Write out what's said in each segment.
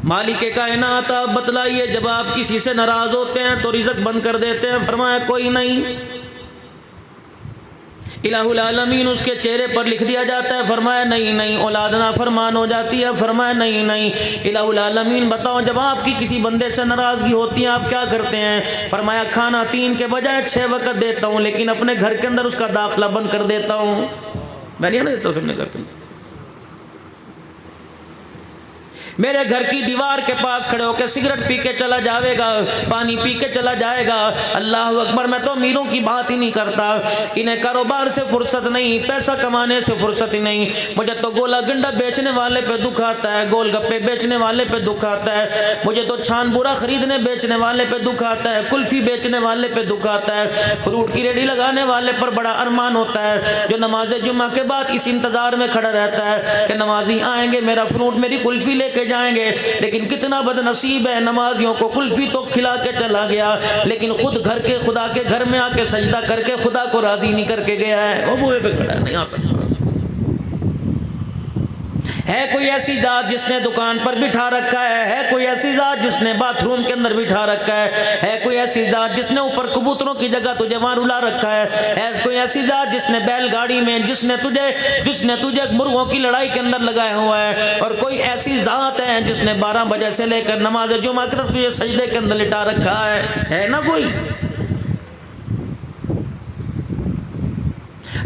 مالک کائنات آپ بتلائیے جب آپ کسی سے ناراض ہوتے ہیں تو رزق بند کر دیتے ہیں؟ فرمایا کوئی نہیں۔ الہ العالمین اس کے چہرے پر لکھ دیا جاتا ہے؟ فرمایا نہیں نہیں۔ اولاد نافرمان ہو جاتی ہے؟ فرمایا نہیں نہیں۔ الہ العالمین بتاؤ جب آپ کی کسی بندے سے ناراضگی ہوتی ہے آپ کیا کرتے ہیں؟ فرمایا کھانا 3 کے بجائے 6 وقت دیتا ہوں، لیکن اپنے گھر کے اندر اس کا داخلہ بند کر دیتا ہوں۔ میں نہیں دیتا، سب نے کرتے ہیں۔ میرے گھر کی دیوار کے پاس کھڑے ہو کے سگریٹ پی کے چلا جائے گا، پانی پی کے چلا جائے گا، اللہ اکبر، میں تو امیروں کی بات ہی نہیں کرتا، انہیں کاروبار سے فرصت نہیں، پیسہ کمانے سے فرصت ہی نہیں، مجھے تو گولا گنڈا بیچنے والے پہ دکھ آتا ہے، گول گپے بیچنے والے پہ دکھ آتا ہے، مجھے تو چھان بورا خریدنے بیچنے والے پہ دکھ آتا ہے، کلفی بیچنے والے پہ دکھ آتا ہے، فروٹ کی ریڑھی لگانے والے پر بڑا ارمان ہوتا ہے، جو نماز جمعہ کے بعد اس انتظار میں کھڑا رہتا ہے کہ نمازی آئیں گے، میرا فروٹ میری کلفی لے کے جائیں گے، لیکن کتنا بد نصیب ہے، نمازیوں کو کلفی تو کھلا کے چلا گیا لیکن خود گھر کے خدا کے گھر میں آ کے سجدہ کر کے خدا کو راضی نہیں کر کے گیا ہے، وہ بوئے پہ کھڑا نہیں آ سکتا۔ ہے کوئی ایسی ذات جس نے دکان پر بٹھا رکھا ہے کوئی ایسی ذات جس نے باتھ روم کے اندر بٹھا رکھا ہے کوئی ایسی ذات جس نے اوپر کبوتروں کی جگہ تجھے وہاں رلا رکھا ہے کوئی ایسی ذات جس نے بیل گاڑی میں جس نے تجھے مرغوں کی لڑائی کے اندر لگایا ہوا ہے، اور کوئی ایسی ذات ہے جس نے 12 بجے سے لے کر نماز جمعہ تک تجھے سجدے کے اندر لٹا رکھا ہے نا کوئی؟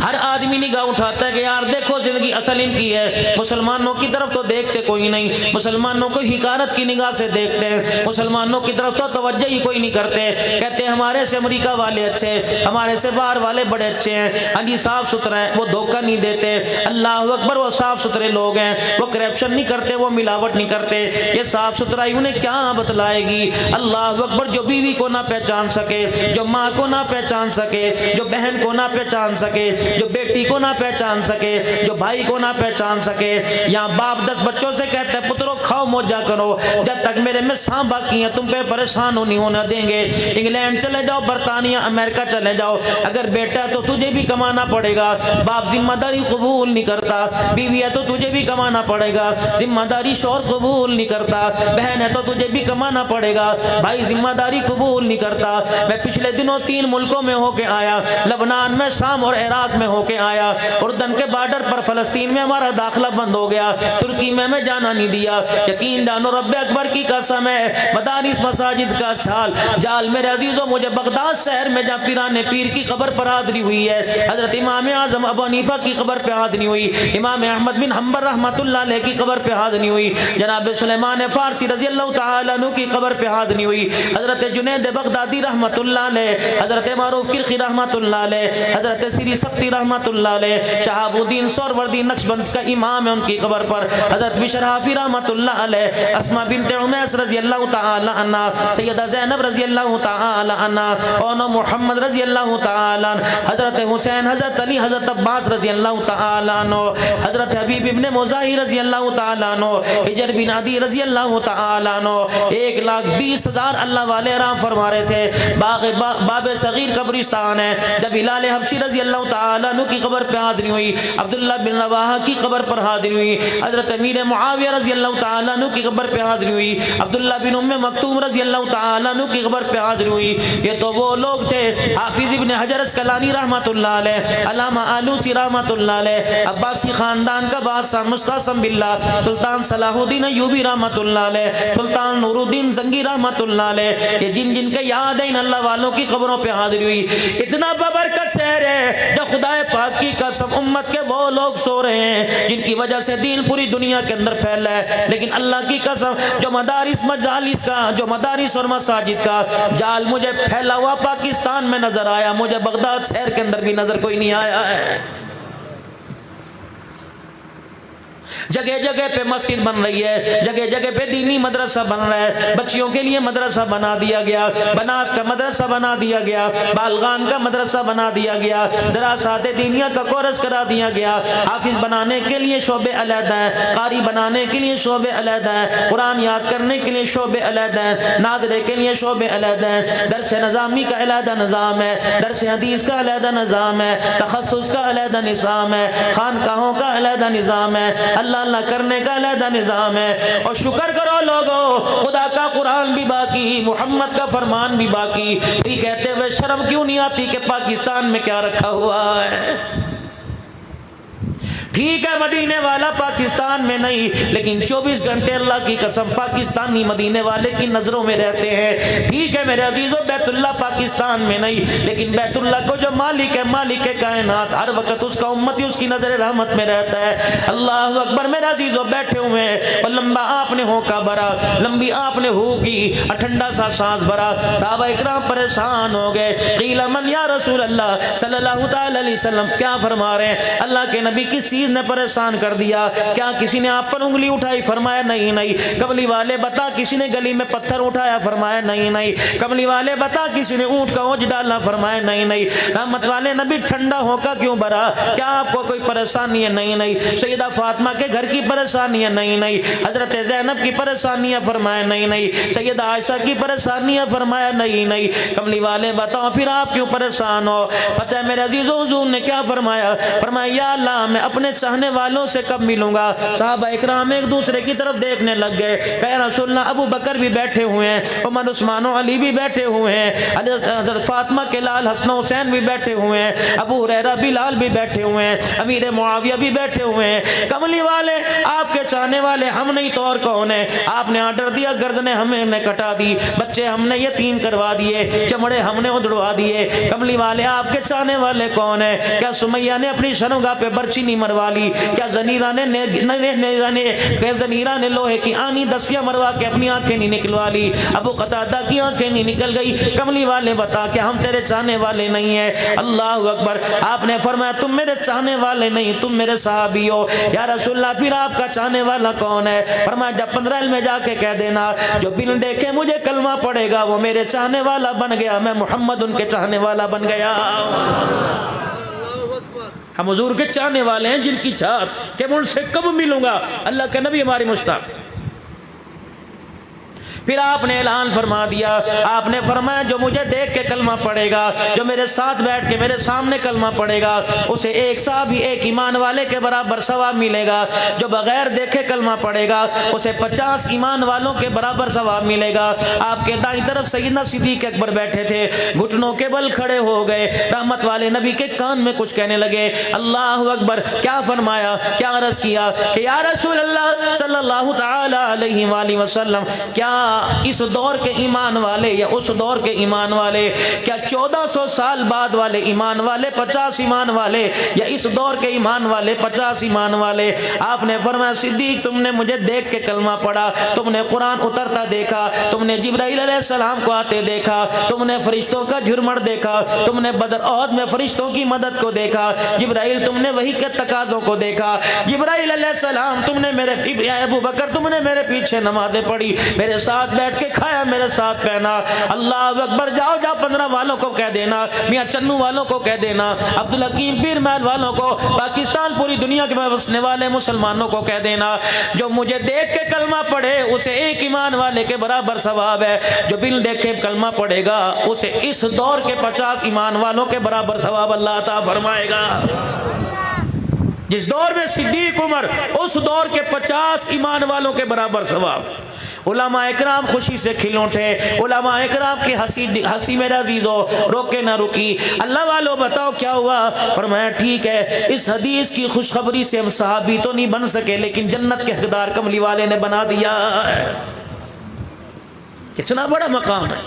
ہر آدمی نگاہ اٹھاتا ہے کہ یار دیکھو زندگی اصل ان کی ہے، مسلمانوں کی طرف تو دیکھتے کوئی نہیں، مسلمانوں کو حقارت کی نگاہ سے دیکھتے ہیں، مسلمانوں کی طرف تو توجہ ہی کوئی نہیں کرتے، کہتے ہیں ہمارے سے امریکہ والے اچھے، ہمارے سے باہر والے بڑے اچھے ہیں، علی صاف ستھرا ہے، وہ دھوکہ نہیں دیتے، اللہ اکبر، وہ صاف ستھرے لوگ ہیں، وہ کرپشن نہیں کرتے، وہ ملاوٹ نہیں کرتے، یہ صاف ستھرائی انہیں کیا بتلائے گی؟ اللہ اکبر، جو بیوی کو نہ پہچان سکے، جو ماں کو نہ پہچان سکے، جو بہن کو نہ پہچان سکے، جو بیٹی کو نہ پہچان سکے، جو بھائی کو نہ پہچان سکے، یہاں باپ 10 بچوں سے کہتے ہیں پترو کھاؤ موجہ کرو، جب تک میرے میں سانپ باقی ہیں تم پہ پریشان نہیں ہونا دیں گے، انگلینڈ چلے جاؤ، برطانیہ امریکہ چلے جاؤ، اگر بیٹا ہے تو تجھے بھی کمانا پڑے گا، باپ ذمہ داری قبول نہیں کرتا، بیوی ہے تو تجھے بھی کمانا پڑے گا، ذمہ داری شوہر قبول نہیں کرتا، بہن ہے تو تجھے بھی کمانا پڑے گا، بھائی ذمہ داری قبول نہیں کرتا۔ میں پچھلے دنوں 3 ملکوں میں ہو کے آیا، لبنان میں، شام اور عراق میں ہو کے آیا، اردن کے بارڈر پر فلسطین میں ہمارا داخلہ بند ہو گیا، ترکی میں جانا نہیں دیا، یقین جانو رب اکبر کی قسم ہے، مدارس مساجد کا جال میرے عزیزوں، مجھے بغداد شہر میں جہاں پیران پیر کی قبر پر حاضری ہوئی ہے، حضرت امام اعظم ابو حنیفہ کی قبر پہ حاضری ہوئی، امام احمد بن حنبل رحمۃ اللہ علیہ کی قبر پہ حاضری ہوئی، جناب سلیمان فارسی رضی اللہ تعالیٰ عنہ کی قبر پہ حاضری ہوئی، حضرت جنید بغدادی رحمۃ اللہ علیہ، حضرت معروف کرخی رحمۃ اللہ علیہ، حضرت سری سبتی رحمۃ اللہ علیہ، شہاب الدین سہروردی نقشبند کا امام ہے ان کی قبر پر، حضرت بشر حافی رحمۃ اللہ علیہ، اسماء بنت عمیس رضی اللہ تعالی عنہ، سیدہ زینب رضی اللہ تعالی عنہ، اونو محمد رضی اللہ تعالی عنہ، حضرت حسین، حضرت علی، حضرت عباس رضی اللہ تعالی عنہ، حضرت حبیب ابن مزاحی رضی اللہ تعالی عنہ، حجر بن عدی رضی اللہ تعالی عنہ، 1,20,000 اللہ والے آرام فرما رہے تھے، باب صغیر قبرستان ہے، جب ہلال حبشی رضی اللہ تعالی عنہ کی قبر پہ حاضری ہوئی، عبداللہ بن رواحہ کی قبر پر حاضری ہوئی، حضرت امیر معاویہ رضی اللہ تعالی عنہ کی قبر پہ حاضری ہوئی، عبداللہ بن ام مکتوم رضی اللہ تعالی عنہ کی قبر پہ حاضری ہوئی، یہ تو وہ لوگ تھے، حافظ ابن حجر اسقلانی رحمۃ اللہ علیہ، علامہ آلوسی رحمۃ اللہ علیہ، عباسی خاندان کا بادشاہ مستعصم باللہ، سلطان صلاح الدین ایوبی رحمۃ اللہ علیہ، سلطان نور الدین زنگی رحمۃ اللہ علیہ، یہ جن کے یاد ہیں ان اللہ والوں کی قبروں پہ حاضری ہوئی، اتنا ببرکت شہر ہے جو خدا پاک کی قسم امت کے وہ لوگ سو رہے ہیں جن کی وجہ سے دین پوری دنیا کے اندر پھیلا ہے، لیکن اللہ کی قسم جو مدارس مجالس کا، جو مدارس اور مساجد کا جال مجھے پھیلا ہوا پاکستان میں نظر آیا، مجھے بغداد شہر کے اندر بھی نظر کوئی نہیں آیا ہے۔ جگہ جگہ پہ مسجد بن رہی ہے، جگہ جگہ پہ دینی مدرسہ بن رہا ہے، بچیوں کے لیے مدرسہ بنا دیا گیا، بنات کا مدرسہ بنا دیا گیا، بالغان کا مدرسہ بنا دیا گیا، دراسات دینیہ کا کورس کرا دیا گیا، حافظ بنانے کے لیے شعبے علیحدہ ہیں، قاری بنانے کے لیے شعبے علیحدہ ہیں، قرآن یاد کرنے کے لیے شعبے علیحدہ ہیں، ناظرے کے لیے شعبے علیحدہ ہیں، درس نظامی کا علیحدہ نظام ہے، درس حدیث کا علیحدہ نظام ہے، تخصص کا علیحدہ نظام ہے، خانقاہوں کا علیحدہ نظام ہے، اللہ کرنے کا علیحدہ نظام ہے، اور شکر کرو لوگوں قرآن بھی باقی، محمد کا فرمان بھی باقی، یہ کہتے ہوئے شرم کیوں نہیں آتی کہ پاکستان میں کیا رکھا ہوا ہے؟ ٹھیک ہے مدینے والا پاکستان میں نہیں، لیکن 24 گھنٹے اللہ کی قسم پاکستانی مدینے والے کی نظروں میں رہتے ہیں۔ ٹھیک ہے میرے عزیزو، بیت اللہ پاکستان میں نہیں، لیکن بیت اللہ کو جو مالک ہے، مالک کائنات، ہر وقت اس کا امتی اس کی نظر رحمت میں رہتا ہے۔ اللہ اکبر میرے عزیزو، بیٹھے ہوئے ہیں اور لمبا آپ نے ہونکا بھرا، لمبی آپ نے ہو کی، ٹھنڈا سا سانس بھرا، صحابہ اکرام پریشان ہو گئے۔ قیل من یا رسول اللہ صلی اللہ تعالی علیہ وسلم، کیا فرما رہے ہیں اللہ کے نبی؟ کس چیز نے پریشان کر دیا؟ کیا کسی نے آپ پر انگلی اٹھائی؟ فرمایا نہیں نہیں۔ کملی والے بتا کسی نے گلی میں پتھر اٹھایا؟ فرمایا نہیں نہیں۔ کملی والے بتا کسی نے اونٹ کا اونچ ڈالا؟ فرمایا نہیں نہیں۔ رحمت والے نبی ٹھنڈا ہو کا کیوں بھرا؟ کیا آپ کو کوئی پریشانی ہے؟ نہیں نہیں۔ سیدہ فاطمہ کے گھر کی پریشانی ہے؟ نہیں نہیں۔ حضرت زینب کی پریشانی ہے؟ فرمایا نہیں نہیں۔ سیدہ عائشہ کی پریشانی ہے؟ فرمایا نہیں نہیں۔ کملی والے بتاؤ پھر آپ کیوں پریشان ہو؟ پتہ ہے میرے عزیزو حضور نے کیا فرمایا؟ فرمایا یا اللہ میں اپنے چاہنے والوں سے کب ملوں گا؟ صحابہ اکرام ایک دوسرے کی طرف دیکھنے لگ گئے، کہ رسول اللہ ابو بکر بھی بیٹھے ہوئے ہیں، عمر عثمان و علی بھی بیٹھے ہوئے ہیں، حضرت فاطمہ کے لال حسن و حسین بھی بیٹھے ہوئے ہیں، ابو ہریرہ بلال بھی بیٹھے ہوئے ہیں، امیر معاویہ بھی بیٹھے ہوئے ہیں۔ کملی والے آپ کے چاہنے والے ہم نہیں تو اور کون ہے؟ آپ نے آرڈر دیا، گردنیں ہمیں نے کٹا دی، بچے ہم نے یتیم کروا دیے، چمڑے ہم نے اڑوا دیے۔ کملی والے آپ کے چاہنے والے کون ہیں؟ کیا سمیہ نے اپنی شرمگاہ پہ برچی نہیں مروا لی؟ کیا زنیرہ نے لوہے کی آنی دسیاں مروا کے اپنی آنکھیں نہیں نکلوا لی؟ ابو قتادہ کی آنکھیں نہیں نکل گئی؟ کملی والے بتا کہ ہم تیرے چاہنے والے نہیں ہیں؟ اللہ اکبر۔ آپ نے فرمایا تم میرے چاہنے والے نہیں، تم میرے صحابی ہو۔ یا رسول اللہ پھر آپ کا چاہنے والا کون ہے؟ فرمایا جب 15 میں جا کے کہہ دینا جو بن دیکھے مجھے کلمہ پڑے گا وہ میرے چاہنے والا بن گیا، میں محمد ان کے چاہنے والا بن گیا۔ ہم حضور کے چاہنے والے ہیں جن کی چاہت کہ میں ان سے کب ملوں گا، اللہ کے نبی ہماری مشتاق۔ پھر آپ نے اعلان فرما دیا، آپ نے فرمایا جو مجھے دیکھ کے کلمہ پڑھے گا، جو میرے ساتھ بیٹھ کے میرے سامنے کلمہ پڑھے گا، اسے ایک صحابی ایک ایمان والے کے برابر ثواب ملے گا۔ جو بغیر دیکھے کلمہ پڑھے گا اسے 50 ایمان والوں کے برابر ثواب ملے گا۔ آپ کے دائیں طرف سیدنا صدیق اکبر بیٹھے تھے، گھٹنوں کے بل کھڑے ہو گئے، رحمت والے نبی کے کان میں کچھ کہنے لگے۔ اللہ اکبر۔ کیا فرمایا، کیا عرض کیا کہ یا رسول اللہ صلی اللہ تعالی علیہ وآلہ وسلم، کیا اس دور کے ایمان والے یا اس دور کے ایمان والے، کیا 1400 سال بعد والے ایمان والے 50 ایمان والے، یا اس دور کے ایمان والے 50 ایمان والے؟ آپ نے فرمایا صدیق تم نے مجھے دیکھ کے کلمہ پڑھا، تم نے قرآن اترتا دیکھا، تم نے جبرائیل علیہ السلام کو آتے دیکھا، تم نے فرشتوں کا جھرمٹ دیکھا، تم نے بدر احد میں فرشتوں کی مدد کو دیکھا، جبرائیل تم نے وحی کے تقاضوں کو دیکھا، جبرائیل علیہ السلام تم نے میرے ابو بکر تم نے میرے پیچھے نمازیں پڑھی، میرے ساتھ بیٹھ کے کھایا، میرے ساتھ پہنا۔ اللہ اکبر۔ جاؤ 15 والوں کو کہہ دینا، میاں چنو والوں کو کہہ دینا، عبدالحکیم پیر محل والوں کو، پاکستان پوری دنیا کے بسنے والے مسلمانوں کو کہہ دینا جو مجھے دیکھ کے کلمہ پڑھے اسے ایک ایمان والے کے برابر ثواب ہے، جو بن دیکھے کلمہ پڑھے گا اسے اس دور کے 50 ایمان والوں کے برابر ثواب اللہ عطا فرمائے گا۔ جس دور میں صدیق عمر، اس دور کے 50 ایمان والوں کے برابر ثواب۔ علماء اکرام خوشی سے کھل اٹھے، علماء اکرام کی ہنسی میرے عزیزو روکے نہ رکی۔ اللہ والو بتاؤ کیا ہوا؟ فرمایا ٹھیک ہے اس حدیث کی خوشخبری سے ہم صحابی تو نہیں بن سکے لیکن جنت کے حقدار کملی والے نے بنا دیا ہے۔ کتنا بڑا مقام ہے۔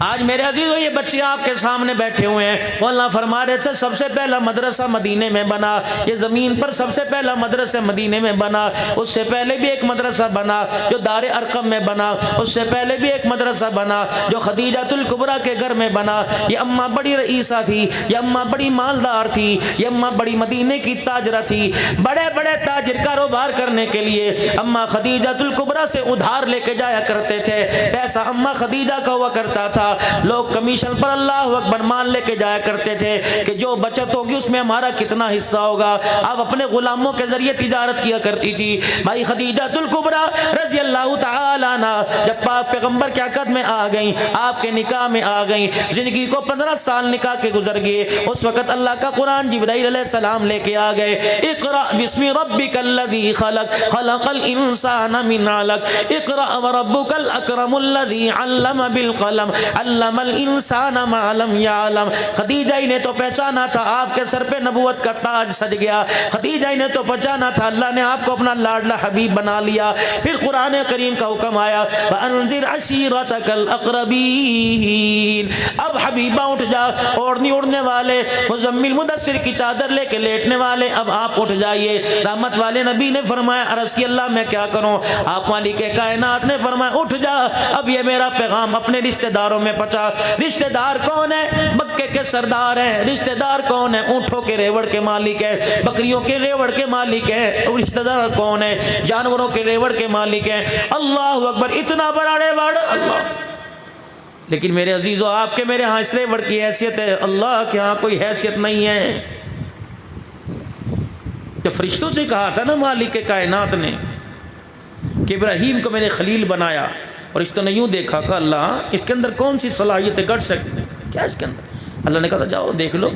آج میرے عزیزو یہ بچے آپ کے سامنے بیٹھے ہوئے ہیں، مولانا فرما رہے تھے سب سے پہلا مدرسہ مدینے میں بنا، یہ زمین پر سب سے پہلا مدرسہ مدینے میں بنا، اس سے پہلے بھی ایک مدرسہ بنا جو دار ارقم میں بنا، اس سے پہلے بھی ایک مدرسہ بنا جو خدیجۃ الکبریٰ کے گھر میں بنا۔ یہ اماں بڑی رئیسہ تھی، یہ اماں بڑی مالدار تھی، یہ اماں بڑی مدینے کی تاجرہ تھی، بڑے بڑے تاجر کاروبار کرنے کے لیے اماں خدیجۃ الکبریٰ سے ادھار لے کے جایا کرتے تھے، پیسہ اماں خدیجہ کا ہوا کرتا تھا۔ لوگ کمیشن پر اللہ اکبر مان لے کے جایا کرتے تھے کہ جو بچت ہوگی اس میں ہمارا کتنا حصہ ہوگا. آپ اپنے غلاموں کے ذریعے تجارت کیا کرتی تھی. بھائی خدیجہ الکبریٰ رضی اللہ تعالی عنہ جب پاک پیغمبر کے عقد میں آ گئیں, آپ کے نکاح میں آ گئیں, زندگی کو 15 سال نکاح کے گزر گئے, اس وقت اللہ کا قرآن جبرائیل علیہ السلام لے کے آ گئے. اقرأ بسم ربک الذی خلق خلق الانسان من علق اقرأ وربک الاکرم الذی علم بالقلم علم الانسان ما لم یعلم. خدیجہ نے تو پہچانا تھا آپ کے سر پہ نبوت کا تاج سج گیا. خدیجہ نے تو پہچانا تھا اللہ نے آپ کو اپنا لاڈلا حبیب بنا لیا. پھر قرآن کریم کا حکم آیا وَأَنذِرْ عَشِيرَتَكَ الْأَقْرَبِينَ. اب حبیبہ اٹھ جا, اڑنے والے مزمل مدثر کی چادر لے کے لیٹنے والے اب آپ اٹھ جائیے. رحمت والے نبی نے فرمایا عرض کی اللہ میں کیا کروں. آپ مالک کائنات نے فرمایا اٹھ جا, اب یہ میرا پیغام اپنے رشتہ داروں میں پہنچا. رشتہ دار کون ہے؟ مکے کے سردار ہیں. رشتہ دار کون ہے؟ اونٹوں کے ریوڑ کے مالک ہے, بکریوں کے ریوڑ کے مالک ہے. رشتہ دار کون ہے؟ جانوروں کے ریوڑ کے مالک ہیں. اللہ اکبر, اتنا بڑا ریوڑ اللہ. لیکن میرے عزیزو آپ کے میرے ہاں اس ریوڑ کی حیثیت ہے, اللہ کے ہاں کوئی حیثیت نہیں ہے. کہ فرشتوں سے کہا تھا نا مالک کائنات نے کہ ابراہیم کو میں نے خلیل بنایا, اور فرشتوں نے یوں دیکھا کہ اللہ اس کے اندر کون سی صلاحیتیں گھٹ سکتی ہیں, کیا اس کے اندر. اللہ نے کہا تھا جاؤ دیکھ لو.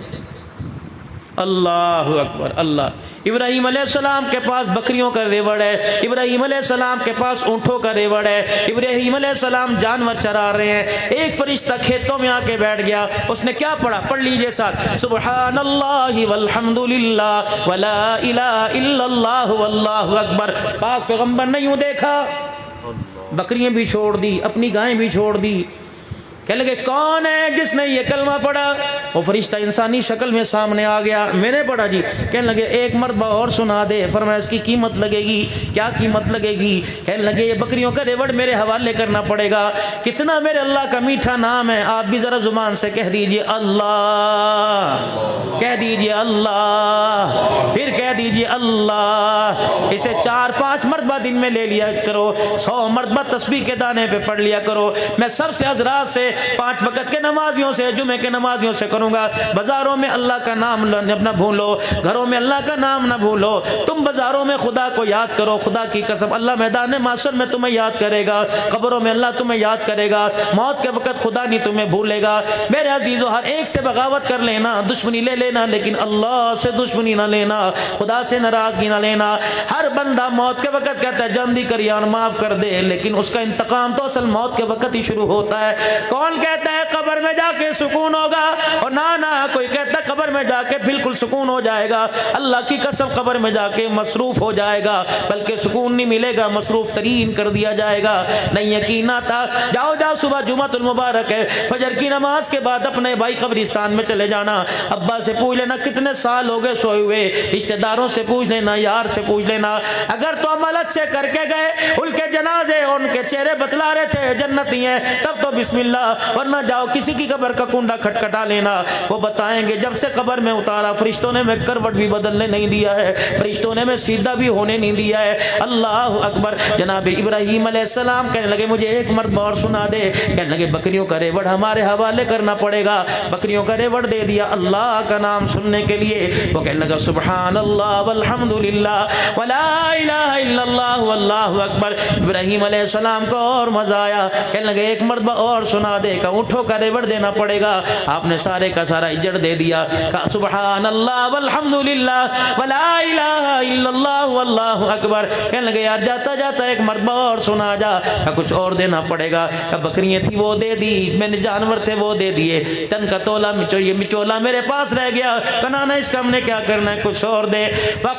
اللہ اکبر اللہ. ابراہیم علیہ السلام کے پاس بکریوں کا ریوڑ ہے, ابراہیم علیہ السلام کے پاس اونٹوں کا ریوڑ ہے, ابراہیم علیہ السلام جانور چرا رہے ہیں. ایک فرشتہ کھیتوں میں آ کے بیٹھ گیا, اس نے کیا پڑھا؟ پڑھ لیجئے ساتھ, سبحان اللہ والحمد للہ ولا الہ الا اللہ واللہ اکبر. پاک پیغمبر نے یوں دیکھا, بکریاں بھی چھوڑ دی, اپنی گائیں بھی چھوڑ دی. کہنے لگے کون ہے جس نے یہ کلمہ پڑھا؟ وہ فرشتہ انسانی شکل میں سامنے آ گیا. میں نے پڑھا جی. کہنے لگے ایک مرتبہ اور سنا دے. فرمایا اس کی قیمت لگے گی. کیا قیمت لگے گی؟ کہنے لگے یہ بکریوں کا ریوڑ میرے حوالے کرنا پڑے گا. کتنا میرے اللہ کا میٹھا نام ہے. آپ بھی ذرا زبان سے کہہ دیجئے اللہ, کہہ دیجئے اللہ, پھر کہہ دیجئے اللہ. اسے 4-5 مرتبہ دن میں لے لیا کرو, 100 مرتبہ تسبیح کے دانے پہ پڑھ لیا کرو. میں سب سے حضرات سے 5 وقت کے نمازیوں سے, جمعے کے نمازیوں سے کروں گا, بازاروں میں اللہ کا نام نہ بھولو, گھروں میں اللہ کا نام نہ بھولو. تم بازاروں میں خدا کو یاد کرو. خدا کی قسم اللہ میدان معاشر میں تمہیں یاد کرے گا, قبروں میں اللہ تمہیں یاد کرے گا, موت کے وقت خدا نہیں تمہیں بھولے گا. میرے عزیزو ہر ایک سے بغاوت کر لینا, دشمنی لے لینا, لیکن اللہ سے دشمنی نہ لینا, خدا سے ناراضگی نہ لینا. ہر بندہ موت کے وقت کہتا ہے جان دی کر اور معاف کر دے, لیکن اس کا انتقام تو اصل موت کے وقت ہی شروع ہوتا ہے. کون کہتا ہے قبر میں جا کے سکون ہوگا؟ اور نہ کوئی کہتا ہے قبر میں جا کے بالکل سکون ہو جائے گا. اللہ کی قسم قبر میں جا کے مصروف ہو جائے گا, بلکہ سکون نہیں ملے گا, مصروف ترین کر دیا جائے گا. نہیں یقین آتا جاؤ صبح جمعہ المبارک ہے, فجر کی نماز کے بعد اپنے بھائی قبرستان میں چلے جانا. ابا سے پوچھ لینا کتنے سال ہو گئے سوئے ہوئے, رشتہ داروں سے پوچھ لینا, یار سے پوچھ لینا. اگر تو عمل اچھے کر کے گئے, ان کے جنازے اور ان کے چہرے بتلا رہے تھے جنتی ہیں, تب تو بسم اللہ, ورنہ جاؤ کسی کی قبر کا کنڈا کھٹکھٹا لینا, وہ بتائیں گے جب سے قبر میں اتارا فرشتوں نے میں کروٹ بھی بدلنے نہیں دیا ہے, فرشتوں نے میں سیدھا بھی ہونے نہیں دیا ہے. اللہ اکبر. جناب ابراہیم علیہ السلام کہنے لگے مجھے ایک مرتبہ اور سنا دے. کہنے لگے بکریوں کا ریوڑ ہمارے حوالے کرنا پڑے گا. بکریوں کا ریوڑ دے دیا اللہ کا نام سننے کے لیے. وہ کہنے لگا سبحان اللہ والحمد للہ ولا الہ الا اللہ واللہ اکبر. ابراہیم علیہ السلام کو اور مزہ آیا. کہنے لگے ایک مرتبہ اور سنا دے. کہ اونٹوں کا ریوڑ دینا پڑے گا. آپ نے سارے کا سارا اجڑ دے دیا. کہا سبحان اللہ والحمد للہ ولا الہ الا اللہ واللہ اکبر. کہنے لگے یار جاتا جاتا ایک مرتبہ اور سنا جا. کہ کچھ اور دینا پڑے گا. کہ بکریاں تھی وہ دے دی, میں نے جانور تھے وہ دے دیے, تن کا تولا مچولا میرے پاس رہ گیا. کہنا اس کا ہم نے کیا کرنا ہے, کچھ اور دے.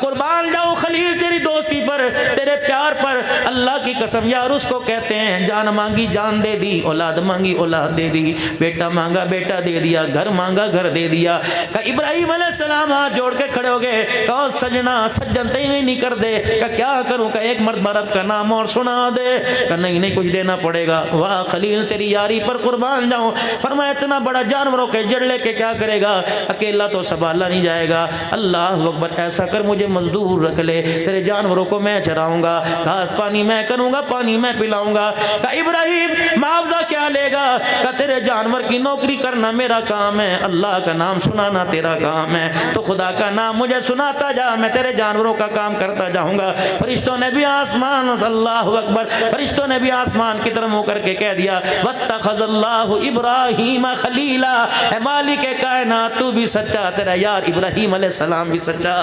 قربان جاؤ خلیل تیری دوستی پر, تیرے پیار پر. اللہ کی قسم یار اس کو کہتے ہیں جان مانگی جان دے دی, اولاد مانگی اولاد دے دی, بیٹا مانگا بیٹا دے دیا, گھر مانگا گھر دے دیا. کہ ابراہیم علیہ السلام ہاتھ جوڑ کے کھڑے ہو گئے. کہا سجنا سجن تے نہیں کر دے. کہ کیا کروں؟ کہ ایک مرتبہ رب کا نام اور سنا دے. کہ نہیں کچھ دینا پڑے گا. واہ خلیل تیری یاری پر قربان جاؤں. فرمایا اتنا بڑا جانوروں کے جڑ لے کے کیا کرے گا, اکیلا تو سنبھالا نہیں جائے گا. اللہ اکبر. ایسا کر مجھے مزدور رکھ لے, تیرے جانوروں کو میں چراؤں گا, گھاس پانی میں کروں گا, پانی میں پلاؤں لاؤں گا. کہا ابراہیم معاوضہ کیا لے گا؟ کہا تیرے جانور کی نوکری کرنا میرا کام ہے، اللہ کا نام سنانا تیرا کام ہے، تو خدا کا نام مجھے سناتا جا، میں تیرے جانوروں کا کام کرتا جاؤں گا. فرشتوں نے بھی آسمان، اللہ اکبر، فرشتوں نے بھی آسمان کی طرف منہ کر کے کہہ دیا واتخذ اللہ ابراہیم خلیلا، اے مالک کائنات تو بھی سچا، تیرا یار ابراہیم علیہ السلام بھی سچا.